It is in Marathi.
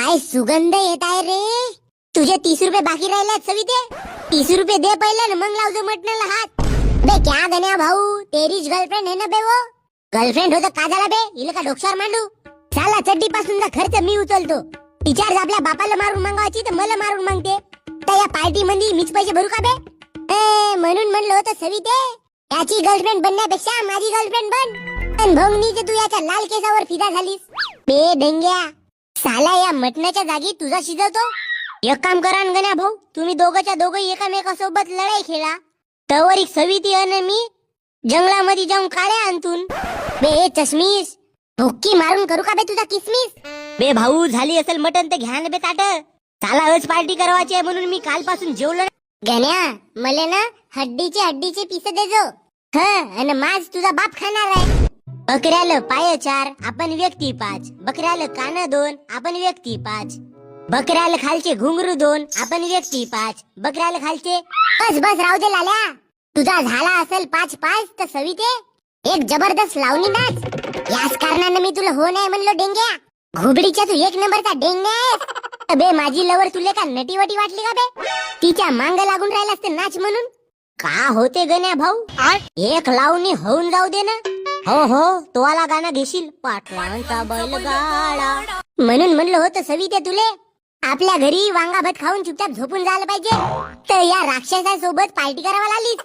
काय सुगंध येत आहे रे. तुझे 30 रुपये बाकी राहिलेत सविते. 30 रुपये दे पहिले मग लावजो मटणाला हात. बे क्या गण्या भाऊ, तेरीच गर्लफ्रेंड है ना बे वो. गर्लफ्रेंड हो तर का झाला बे, इले का डोक्यावर मांडू. साला चड्डी पासून खर्च मी उचलतो. टीचर आपल्या बापाला मारून मागवायची तर मला मारून मागते. तर या पार्टी मध्ये मीच पैसे भरू का बे. म्हणून म्हणलं होतं सविते, याची गर्लफ्रेंड बनण्यापेक्षा माझी गर्लफ्रेंड बन. पण भोंगणीचे तू याच्या लाल केसावर फिदा झालीस. बे डेंग्या, साला या मटणाच्या जागी तुझा शिजवतो. एक काम करा गण्या भाऊ, तुम्ही दोघंच्या दोघं एकामेकासोबत लढाई खेळा. तवर एक सविती आणि मी जंगलामध्ये जाऊन काळ्या आणतून. बे चष्मीस, भुक्की मारून करू का बे तुझा किसमिस. बे भाऊ, झाली असेल मटन तर घ्या ना बे ताट. साला आज पार्टी करवायची आहे म्हणून मी कालपासून जेवलो. गण्या, मले ना हड्डीचे पीस देजो. आणि माझ तुझा बाप खाणार आहे. बकऱ्याला पाय 4 आपण व्यक्ती 5. बकऱ्याला कान 2 आपण व्यक्ती 5. बकऱ्याला खालचे घुंगरू 2 आपण व्यक्ती 5. बकऱ्याला खालचे. बस राहू दे लाल्या. तुझा झाला असेल 5-5 तर सविते एक जबरदस्त लावणी नाच. याच कारणाने मी तुला हो नाही म्हणलो डेंग्या. घुबडीच्या तू एक नंबरचा डेंग्या आहेस. बे माझी लवर तुले का नटीवटी वाटली का बे. तिच्या मांग लागून राहिला असते नाच म्हणून. का होते गण्या भाऊ, एक लावणी होऊन जाऊ दे ना. हो तो वाला गाणं घेशील, पाटलांचा बैलगाडा. म्हणून म्हणलं होतं सविते तुले, आपल्या घरी वांगा भात खाऊन चुपचाप झोपून जायला पाहिजे. तर या राक्षसासोबत पार्टी करायला आलीस.